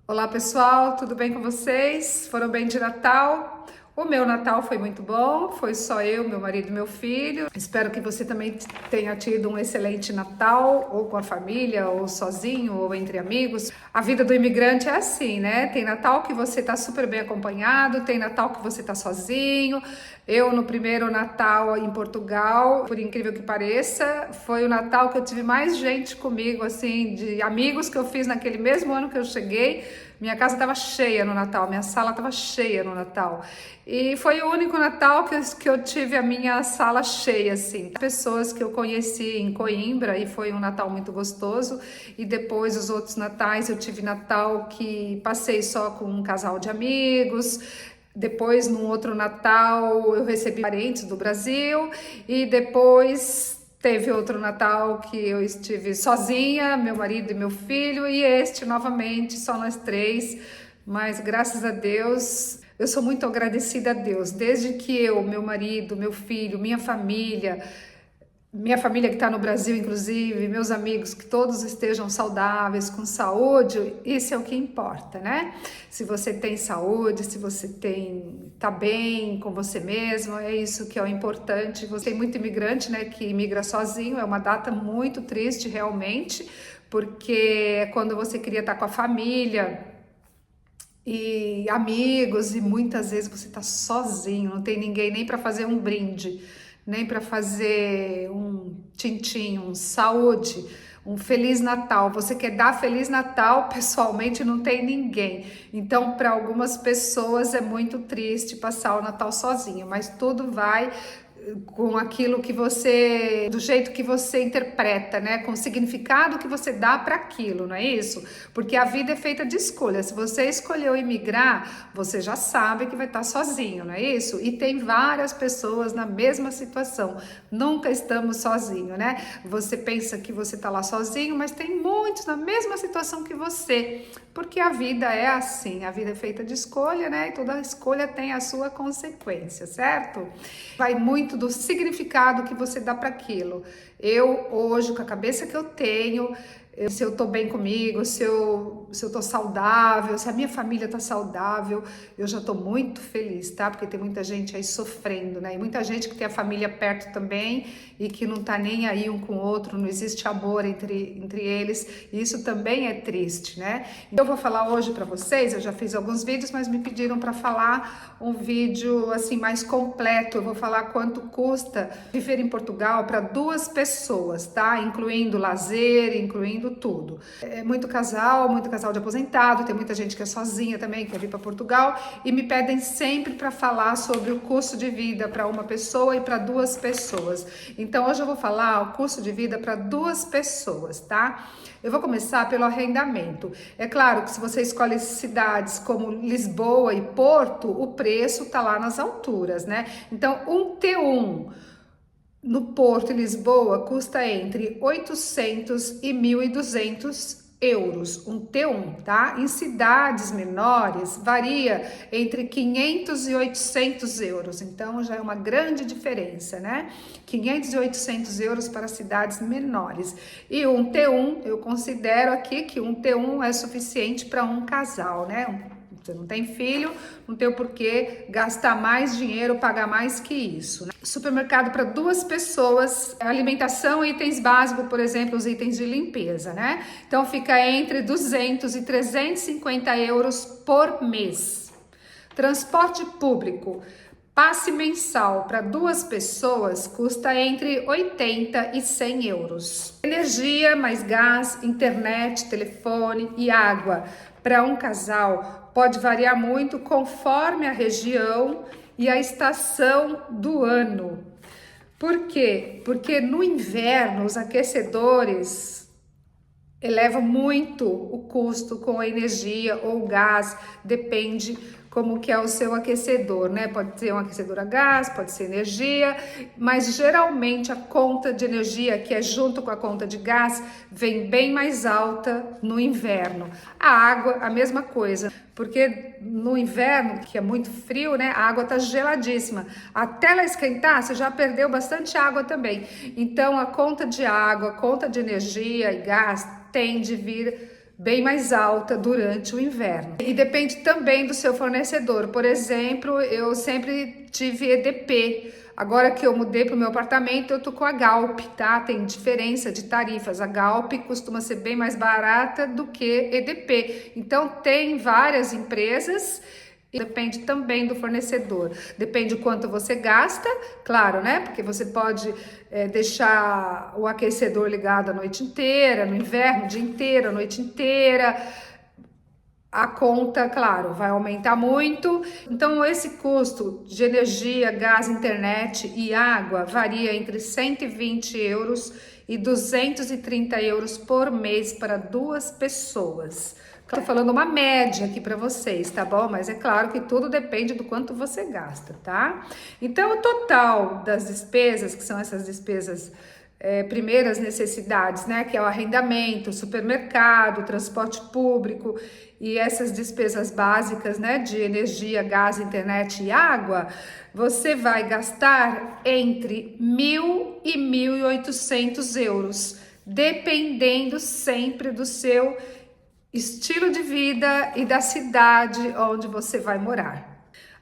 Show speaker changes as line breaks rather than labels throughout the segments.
Olá pessoal, tudo bem com vocês? Foram bem de Natal? O meu Natal foi muito bom, foi só eu, meu marido e meu filho. Espero que você também tenha tido um excelente Natal, ou com a família, ou sozinho, ou entre amigos. A vida do imigrante é assim, né? Tem Natal que você tá super bem acompanhado, tem Natal que você tá sozinho. Eu, no primeiro Natal em Portugal, por incrível que pareça, foi o Natal que eu tive mais gente comigo, assim, de amigos que eu fiz naquele mesmo ano que eu cheguei. Minha casa estava cheia no Natal, minha sala estava cheia no Natal. E foi o único Natal que eu tive a minha sala cheia, assim. Pessoas que eu conheci em Coimbra e foi um Natal muito gostoso. E depois os outros Natais eu tive Natal que passei só com um casal de amigos. Depois, num outro Natal, eu recebi parentes do Brasil. E depois teve outro Natal que eu estive sozinha, meu marido e meu filho, e este novamente, só nós três. Mas graças a Deus, eu sou muito agradecida a Deus. Desde que eu, meu marido, meu filho, minha família que está no Brasil, inclusive, meus amigos, que todos estejam saudáveis, com saúde, isso é o que importa, né? Se você tem saúde, se você tá bem com você mesmo, é isso que é o importante. Você tem muito imigrante, né, que imigra sozinho, é uma data muito triste realmente, porque é quando você queria estar com a família e amigos, e muitas vezes você tá sozinho, não tem ninguém nem para fazer um brinde, nem para fazer um tintim, um saúde, um Feliz Natal. Você quer dar Feliz Natal, pessoalmente não tem ninguém. Então, para algumas pessoas é muito triste passar o Natal sozinho, mas tudo vai com aquilo que você, do jeito que você interpreta, né? Com o significado que você dá para aquilo, não é isso? Porque a vida é feita de escolha. Se você escolheu emigrar, você já sabe que vai estar sozinho, não é isso? E tem várias pessoas na mesma situação. Nunca estamos sozinhos, né? Você pensa que você está lá sozinho, mas tem muitos na mesma situação que você. Porque a vida é assim, a vida é feita de escolha, né? E toda escolha tem a sua consequência, certo? Vai muito do significado que você dá para aquilo. Eu, hoje, com a cabeça que eu tenho, se eu tô bem comigo, se eu tô saudável, se a minha família tá saudável, eu já tô muito feliz, tá? Porque tem muita gente aí sofrendo, né? E muita gente que tem a família perto também e que não tá nem aí um com o outro, não existe amor entre eles, e isso também é triste, né? Então, eu vou falar hoje para vocês, eu já fiz alguns vídeos, mas me pediram para falar um vídeo assim mais completo. Eu vou falar quanto custa viver em Portugal para duas pessoas, tá? Incluindo lazer, incluindo tudo. É muito casal de aposentado, tem muita gente que é sozinha também, que quer vir para Portugal, e me pedem sempre para falar sobre o custo de vida para uma pessoa e para duas pessoas. Então hoje eu vou falar o custo de vida para duas pessoas, tá? Eu vou começar pelo arrendamento. É claro que se você escolhe cidades como Lisboa e Porto, o preço tá lá nas alturas, né? Então, um T1 no Porto e Lisboa custa entre 800 e 1.200 euros, um T1, tá? Em cidades menores varia entre 500 e 800 euros, então já é uma grande diferença, né? 500 e 800 euros para cidades menores. E um T1, eu considero aqui que um T1 é suficiente para um casal, né? Você não tem filho, não tem o porquê gastar mais dinheiro, pagar mais que isso, né? Supermercado para duas pessoas, alimentação, itens básicos, por exemplo, os itens de limpeza, né? Então fica entre 200 e 350 euros por mês. Transporte público, passe mensal para duas pessoas custa entre 80 e 100 euros. Energia, mais gás, internet, telefone e água para um casal pode variar muito conforme a região e a estação do ano. Por quê? Porque no inverno os aquecedores eleva muito o custo com a energia ou gás, depende como que é o seu aquecedor, né? Pode ser um aquecedor a gás, pode ser energia, mas geralmente a conta de energia, que é junto com a conta de gás, vem bem mais alta no inverno. A água, a mesma coisa, porque no inverno, que é muito frio, né? A água tá geladíssima. Até ela esquentar, você já perdeu bastante água também. Então, a conta de água, a conta de energia e gás tem de vir bem mais alta durante o inverno. E depende também do seu fornecedor. Por exemplo, eu sempre tive EDP. Agora que eu mudei para o meu apartamento, eu tô com a Galp, tá? Tem diferença de tarifas. A Galp costuma ser bem mais barata do que EDP. Então, tem várias empresas. Depende também do fornecedor, depende o quanto você gasta, claro, né? Porque você pode deixar o aquecedor ligado a noite inteira, no inverno, o dia inteiro, a noite inteira. A conta, claro, vai aumentar muito. Então, esse custo de energia, gás, internet e água varia entre 120 euros e 230 euros por mês para 2 pessoas. Estou falando uma média aqui para vocês, tá bom? Mas é claro que tudo depende do quanto você gasta, tá? Então, o total das despesas, que são essas despesas primeiras necessidades, né? Que é o arrendamento, supermercado, transporte público e essas despesas básicas, né? De energia, gás, internet e água, você vai gastar entre 1.000 e 1.800 euros, dependendo sempre do seu estilo de vida e da cidade onde você vai morar.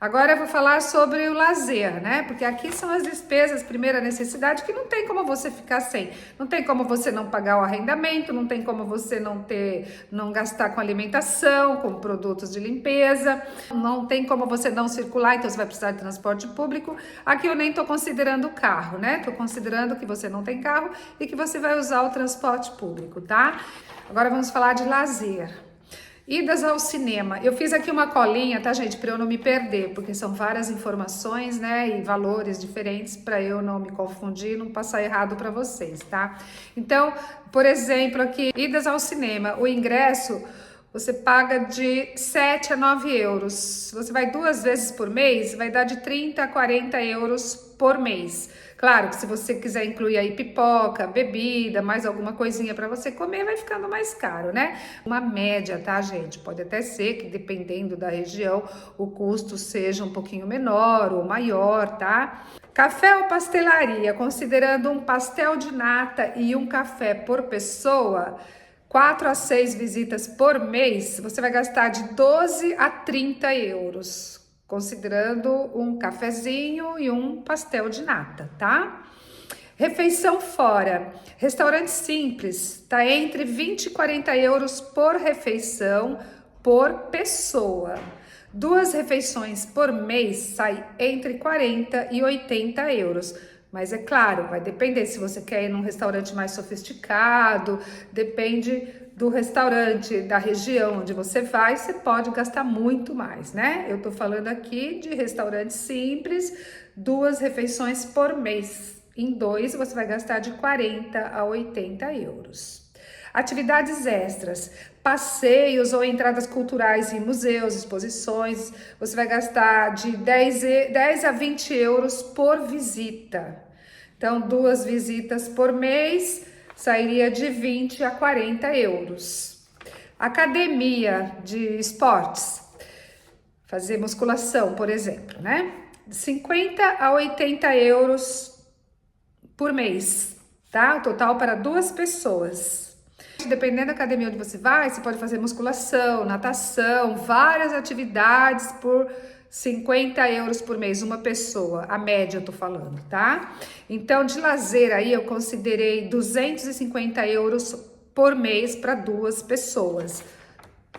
Agora eu vou falar sobre o lazer, né? Porque aqui são as despesas, primeira necessidade, que não tem como você ficar sem. Não tem como você não pagar o arrendamento, não tem como você não gastar com alimentação, com produtos de limpeza, não tem como você não circular, então você vai precisar de transporte público. Aqui eu nem tô considerando o carro, né? Tô considerando que você não tem carro e que você vai usar o transporte público, tá? Agora vamos falar de lazer. Idas ao cinema. Eu fiz aqui uma colinha, tá, gente? Para eu não me perder, porque são várias informações, né? E valores diferentes para eu não me confundir, não passar errado para vocês, tá? Então, por exemplo, aqui, idas ao cinema. O ingresso você paga de 7 a 9 euros. Se você vai 2 vezes por mês, vai dar de 30 a 40 euros por mês. Claro que se você quiser incluir aí pipoca, bebida, mais alguma coisinha para você comer, vai ficando mais caro, né? Uma média, tá, gente? Pode até ser que dependendo da região, o custo seja um pouquinho menor ou maior, tá? Café ou pastelaria, considerando um pastel de nata e um café por pessoa, 4 a 6 visitas por mês, você vai gastar de 12 a 30 euros, considerando um cafezinho e um pastel de nata, tá? Refeição fora, restaurante simples, tá entre 20 e 40 euros por refeição por pessoa. 2 refeições por mês sai entre 40 e 80 euros. Mas é claro, vai depender se você quer ir num restaurante mais sofisticado, depende do restaurante, da região onde você vai, você pode gastar muito mais, né? Eu tô falando aqui de restaurante simples, 2 refeições por mês. Em 2 você vai gastar de 40 a 80 euros. Atividades extras, passeios ou entradas culturais em museus, exposições, você vai gastar de 10 a 20 euros por visita. Então, 2 visitas por mês sairia de 20 a 40 euros. Academia de esportes, fazer musculação, por exemplo, né? 50 a 80 euros por mês, tá? O total para 2 pessoas. Dependendo da academia onde você vai, você pode fazer musculação, natação, várias atividades por 50 euros por mês, uma pessoa, a média eu tô falando, tá? Então, de lazer aí, eu considerei 250 euros por mês para 2 pessoas.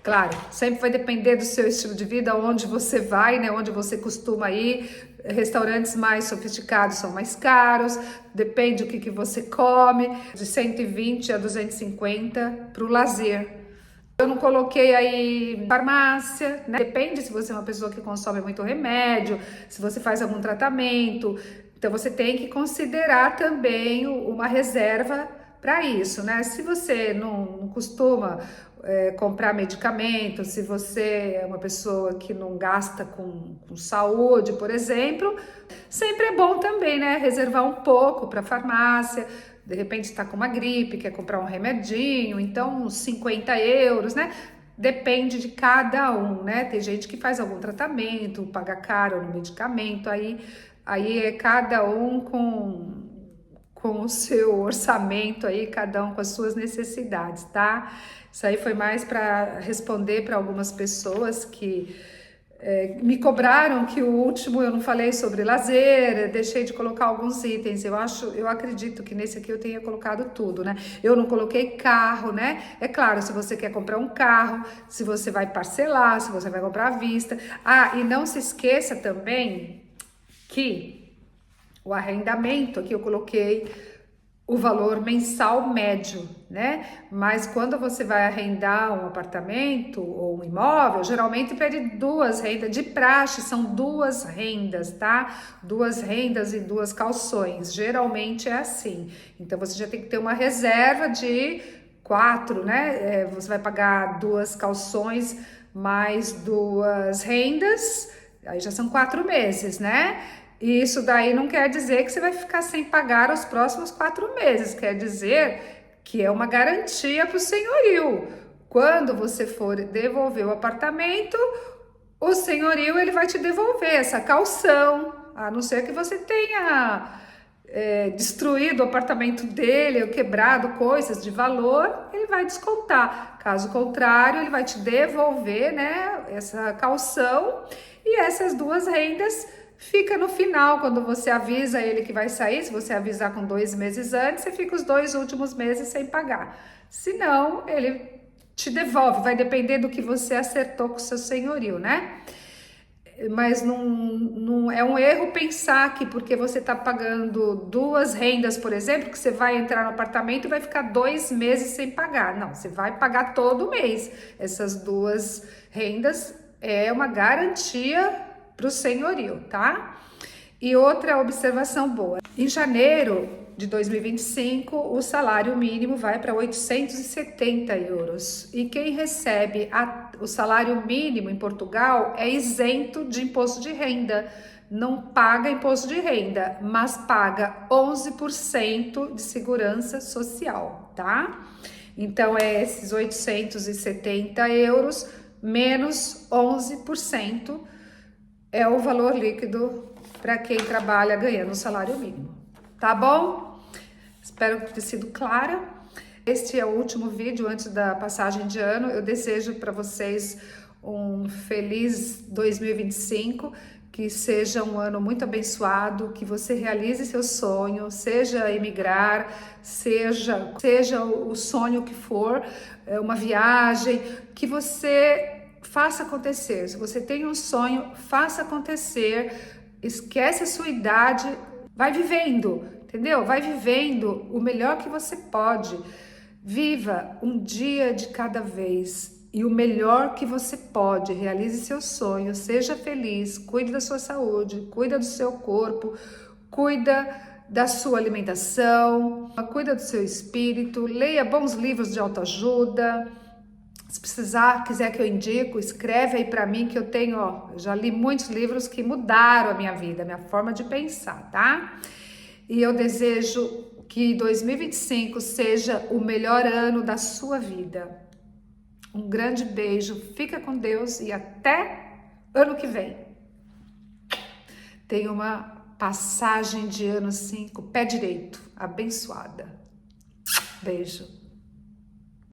Claro, sempre vai depender do seu estilo de vida, onde você vai, né? Onde você costuma ir. Restaurantes mais sofisticados são mais caros, depende do que você come, de 120 a 250 para o lazer. Eu não coloquei aí farmácia, né? Depende se você é uma pessoa que consome muito remédio, se você faz algum tratamento. Então você tem que considerar também uma reserva para isso, né? Se você não costuma comprar medicamento, se você é uma pessoa que não gasta com saúde, por exemplo, sempre é bom também, né? Reservar um pouco para farmácia. De repente está com uma gripe, quer comprar um remedinho, então uns 50 euros, né? Depende de cada um, né? Tem gente que faz algum tratamento, paga caro no medicamento, aí é cada um com com o seu orçamento aí, cada um com as suas necessidades, tá? Isso aí foi mais para responder para algumas pessoas que me cobraram que o último eu não falei sobre lazer, deixei de colocar alguns itens. Eu acredito que nesse aqui eu tenha colocado tudo, né? Eu não coloquei carro, né? É claro, se você quer comprar um carro, se você vai parcelar, se você vai comprar à vista. Ah, e não se esqueça também que o arrendamento aqui eu coloquei o valor mensal médio, né? Mas quando você vai arrendar um apartamento ou um imóvel, geralmente pede duas rendas, de praxe são duas rendas, tá? Duas rendas e duas calções, geralmente é assim. Então você já tem que ter uma reserva de 4, né? Você vai pagar duas calções mais duas rendas, aí já são 4 meses, né? E isso daí não quer dizer que você vai ficar sem pagar os próximos 4 meses, quer dizer que é uma garantia para o senhorio. Quando você for devolver o apartamento, o senhorio ele vai te devolver essa caução, a não ser que você tenha destruído o apartamento dele, ou quebrado coisas de valor, ele vai descontar. Caso contrário, ele vai te devolver, né, essa caução, e essas duas rendas fica no final, quando você avisa ele que vai sair. Se você avisar com 2 meses antes, você fica os 2 últimos meses sem pagar. Se não, ele te devolve, vai depender do que você acertou com o seu senhorio, né? Mas não é um erro pensar que porque você está pagando 2 rendas, por exemplo, que você vai entrar no apartamento e vai ficar 2 meses sem pagar. Não, você vai pagar todo mês. Essas 2 rendas é uma garantia para o senhorio, tá? E outra observação boa: em janeiro de 2025, o salário mínimo vai para 870 euros. E quem recebe o salário mínimo em Portugal é isento de imposto de renda. Não paga imposto de renda, mas paga 11% de segurança social, tá? Então, é esses 870 euros menos 11%. É o valor líquido para quem trabalha ganhando o salário mínimo, tá bom? Espero ter sido clara. Este é o último vídeo antes da passagem de ano. Eu desejo para vocês um feliz 2025, que seja um ano muito abençoado, que você realize seu sonho, seja emigrar, seja o sonho que for, uma viagem, que você faça acontecer. Se você tem um sonho, faça acontecer. Esquece a sua idade, vai vivendo, entendeu? Vai vivendo o melhor que você pode. Viva um dia de cada vez e o melhor que você pode. Realize seus sonhos, seja feliz, cuide da sua saúde, cuida do seu corpo, cuida da sua alimentação, cuida do seu espírito, leia bons livros de autoajuda. Se quiser que eu indico, escreve aí para mim, que eu tenho, eu já li muitos livros que mudaram a minha vida, a minha forma de pensar, tá? E eu desejo que 2025 seja o melhor ano da sua vida. Um grande beijo, fica com Deus e até ano que vem. Tenha uma passagem de ano assim, com o pé direito, abençoada. Beijo.